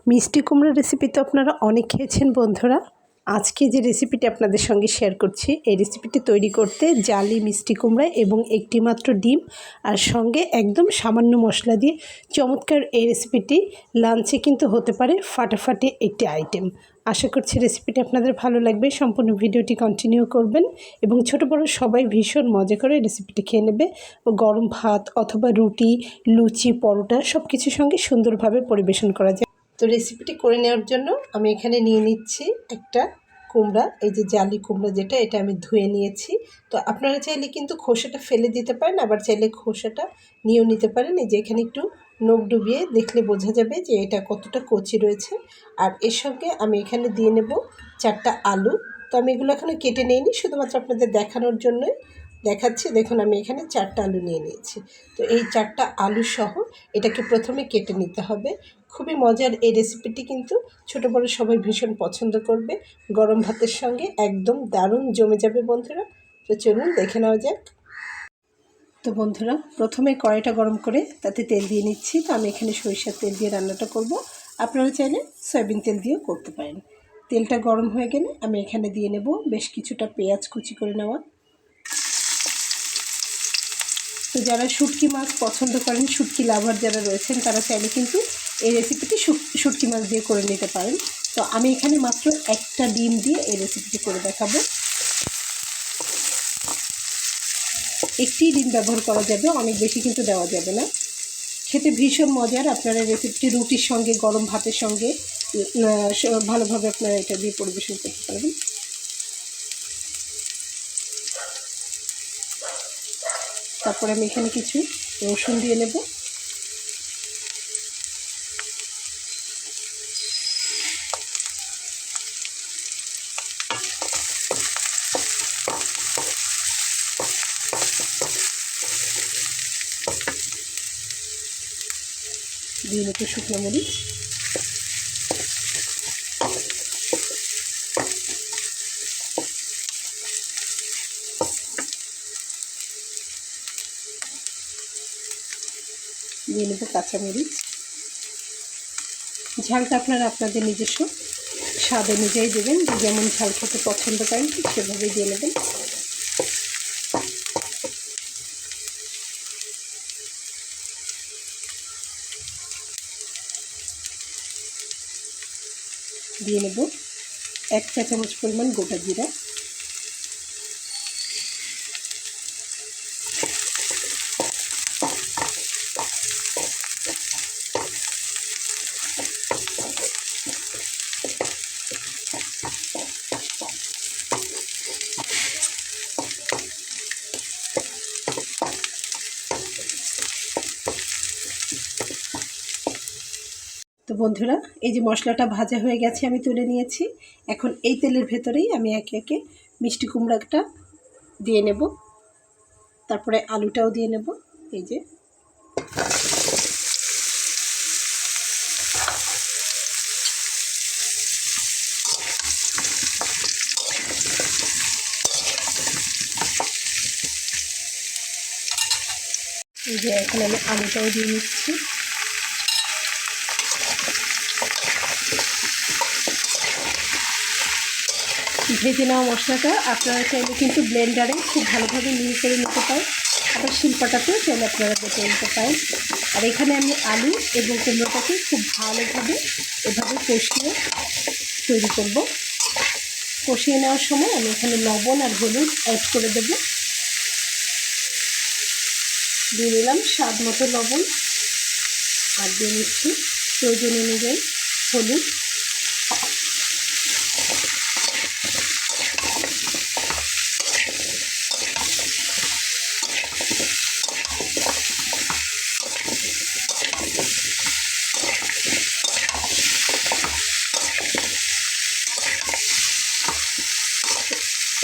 মিষ্টি কুমড়া রেসিপি তো আপনারা অনেক খেয়েছেন বন্ধুরা। আজকে যে রেসিপিটি আপনাদের সঙ্গে শেয়ার করছি, এই রেসিপিটি তৈরি করতে জালি মিষ্টি কুমড়া এবং একটি মাত্র ডিম আর সঙ্গে একদম সামান্য মশলা দিয়ে চমৎকার এই রেসিপিটি লাঞ্চে কিন্তু হতে পারে ফাটাফাটি একটি আইটেম। আশা করছি রেসিপিটি আপনাদের ভালো লাগবে। সম্পূর্ণ ভিডিওটি কন্টিনিউ করবেন এবং ছোট বড় সবাই ভীষণ মজা করে রেসিপিটি খেয়ে নেবে। গরম ভাত অথবা রুটি, লুচি, পরোটা সব কিছুর সঙ্গে সুন্দরভাবে পরিবেশন করা যায়। তো রেসিপিটি করে নেওয়ার জন্য আমি এখানে নিয়ে নিচ্ছি একটা কুমড়া, এই যে জালি কুমড়া যেটা, এটা আমি ধুয়ে নিয়েছি। তো আপনারা চাইলে কিন্তু খোসাটা ফেলে দিতে পারেন, আবার চাইলে খোসাটা নিয়েও নিতে পারেন। এই যে এখানে একটু নখ ডুবিয়ে দেখলে বোঝা যাবে যে এটা কতটা কচি রয়েছে। আর এর সঙ্গে আমি এখানে দিয়ে নেব 4টা আলু। তো আমি এগুলো এখানে কেটে নিইনি, শুধুমাত্র আপনাদের দেখানোর জন্যই দেখাচ্ছি। দেখুন আমি এখানে 4টা আলু নিয়ে নিয়েছি। তো এই 4টা আলু সহ এটাকে প্রথমে কেটে নিতে হবে। খুবই মজার এই রেসিপিটি কিন্তু ছোটো বড়ো সবাই ভীষণ পছন্দ করবে। গরম ভাতের সঙ্গে একদম দারুণ জমে যাবে বন্ধুরা। তো চলুন দেখে নেওয়া যাক। তো বন্ধুরা, প্রথমে কড়াইটা গরম করে তাতে তেল দিয়ে নিচ্ছি। তো আমি এখানে সরিষার তেল দিয়ে রান্নাটা করব, আপনারা চাইলে সয়াবিন তেল দিয়েও করতে পারেন। তেলটা গরম হয়ে গেলে আমি এখানে দিয়ে নেব বেশ কিছুটা পেঁয়াজ কুচি করে নেওয়া। তো যারা শুটকি মাছ পছন্দ করেন, শুটকি লাভার যারা রয়েছেন, তারা চাইলে কিন্তু এই রেসিপিটি শুটকি মাছ দিয়ে করে নিতে পারেন। তো আমি এখানে মাত্র একটা ডিম দিয়ে এই রেসিপিটি করে দেখাবো। একটি ডিম ব্যবহার করা যাবে, অনেক বেশি কিন্তু দেওয়া যাবে না। খেতে ভীষণ মজার। আপনারা রেসিপিটি রুটির সঙ্গে, গরম ভাতের সঙ্গে ভালোভাবে আপনারা এটা দিয়ে পরিবেশন করতে পারবেন। তারপরে আমি এখানে কিছু রসুন দিয়ে নেব। দিয়ে নেব শুকনো মরিচ। দিয়ে নেব কাঁচামরিচ। ঝালটা আপনারা আপনাদের নিজস্ব স্বাদ অনুযায়ী দেবেন, যেমন ঝাল খেতে পছন্দ করেন ঠিক সেভাবেই দিয়ে নেবেন। দিয়ে নেব 1 চা চামচ পরিমাণ গোটা জিরা। তো বন্ধুরা, এই যে মশলাটা ভাজা হয়ে গেছে, আমি তুলে নিয়েছি। এখন এই তেলের ভেতরেই আমি একে একে মিষ্টি কুমড়াটা দিয়ে নেব, তারপরে আলুটাও দিয়ে নেব। এই যে এখন আমি আলুটাও দিয়ে নিচ্ছি। ভেজে নেওয়া মশলাটা আপনারা চাইলে কিন্তু ব্লেন্ডারে খুব ভালোভাবে মিহি করে নিতে পারেন, আবার শিলপাটাতেও চাইলে আপনারা বেটে নিতে পারেন। আর এখানে আমি আলু এবং কুমড়োটাকে খুব ভালোভাবে এভাবে কষিয়ে তৈরি করব। কষিয়ে নেওয়ার সময় আমি এখানে লবণ আর হলুদ অ্যাড করে দেব। দিয়ে নিলাম স্বাদ মতো লবণ, আর দিয়ে নিচ্ছি প্রয়োজন অনুযায়ী হলুদ।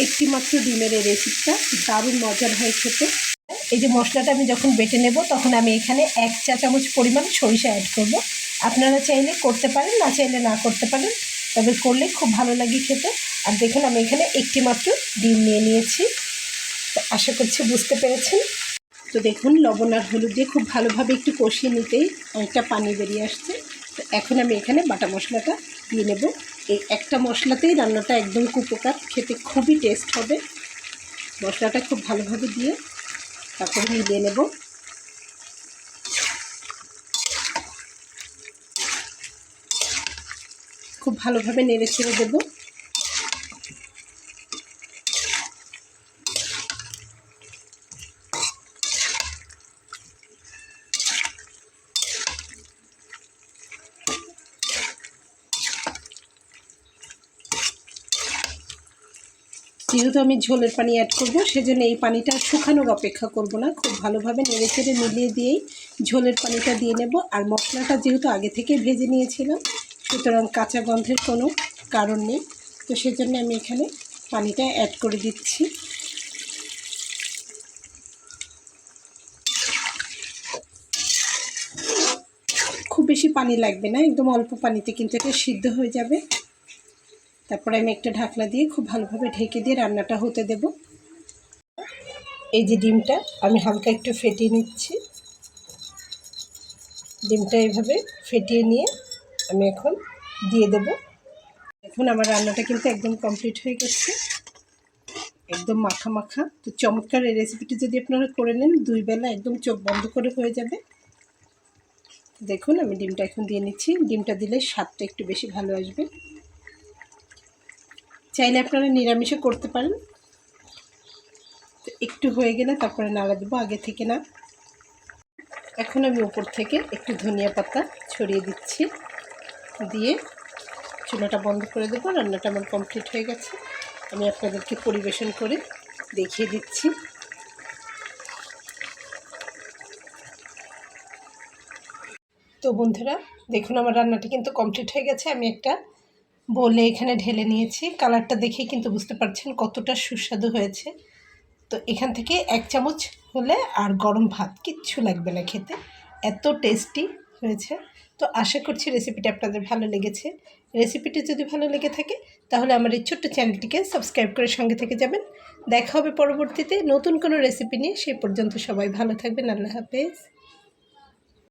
একটি মাত্র ডিমের এই রেসিপিটা দারুণ মজার হয় খেতে। এই যে মশলাটা আমি যখন বেটে নেব, তখন আমি এখানে 1 চা চামচ পরিমাণ সরিষা অ্যাড করব। আপনারা চাইলে করতে পারেন, না চাইলে না করতে পারেন, তবে করলে খুব ভালো লাগে খেতে। আর দেখুন আমি এখানে একটি মাত্র ডিম নিয়ে নিয়েছি। তো আশা করছি বুঝতে পেরেছেন। তো দেখুন লবণ আর হলুদ দিয়ে খুব ভালোভাবে একটু কষিয়ে নিতেই অনেকটা পানি বেরিয়ে আসছে। তো তো এখন আমি এখানে বাটা মশলাটা দিয়ে নেব। এই একটা মশলাতেই রান্নাটা একদম কুপোকার, খেতে খুবই টেস্ট হবে। মশলাটা খুব ভালোভাবে দিয়ে তারপর মিলিয়ে নেব। খুব ভালোভাবে নেড়ে ছেড়ে দেবো। যেহেতু আমি ঝোলের পানি অ্যাড করব, সেজন্য এই পানিটা শুকানোর অপেক্ষা করব না, খুব ভালোভাবে নেড়ে চেড়ে মিলিয়ে দিয়েই ঝোলের পানিটা দিয়ে নেব। আর মশলাটা যেহেতু আগে থেকে ভেজে নিয়েছিলাম, সুতরাং কাঁচা গন্ধের কোনো কারণ নেই। তো সেজন্য আমি এখানে পানিটা অ্যাড করে দিচ্ছি। খুব বেশি পানি লাগবে না, একদম অল্প পানিতে কিন্তু এটা সিদ্ধ হয়ে যাবে। তারপরে আমি একটা ঢাকনা দিয়ে খুব ভালোভাবে ঢেকে দিয়ে রান্নাটা হতে দেব। এই যে ডিমটা আমি হালকা একটু ফেটিয়ে নিচ্ছি। ডিমটা এইভাবে ফেটিয়ে নিয়ে আমি এখন দিয়ে দেব। এখন আমার রান্নাটা কিন্তু একদম কমপ্লিট হয়ে গেছে, একদম মাখা মাখা। তো চমৎকার এই রেসিপিটি যদি আপনারা করে নেন, 2 বেলা একদম চোখ বন্ধ করে হয়ে যাবে। দেখুন আমি ডিমটা এখন দিয়ে নিচ্ছি। ডিমটা দিলে স্বাদটা একটু বেশি ভালো আসবে। চাইলে আপনারা নিরামিষও করতে পারেন। তো একটু হয়ে গেলে তারপরে নাড়া দেবো, আগে থেকে না। এখন আমি উপর থেকে একটু ধনিয়া পাতা ছড়িয়ে দিচ্ছি, দিয়ে চুলাটা বন্ধ করে দেবো। রান্নাটা আমার কমপ্লিট হয়ে গেছে। আমি আপনাদেরকে পরিবেশন করে দেখিয়ে দিচ্ছি। তো বন্ধুরা দেখুন আমার রান্নাটা কিন্তু কমপ্লিট হয়ে গেছে। আমি একটা বলে এখানে ঢেলে নিয়েছি। কালারটা দেখে কিন্তু বুঝতে পারছেন কতটা সুস্বাদু হয়েছে। তো এখান থেকে 1 চামচ হলে আর গরম ভাত কিচ্ছু লাগবে না খেতে, এত টেস্টি হয়েছে। তো আশা করছি রেসিপিটা আপনাদের ভালো লেগেছে। রেসিপিটি যদি ভালো লেগে থাকে তাহলে আমার এই ছোট্ট চ্যানেলটিকে সাবস্ক্রাইব করে সঙ্গে থেকে যাবেন। দেখা হবে পরবর্তীতে নতুন কোনো রেসিপি নিয়ে। সেই পর্যন্ত সবাই ভালো থাকবেন। আল্লাহ হাফেজ।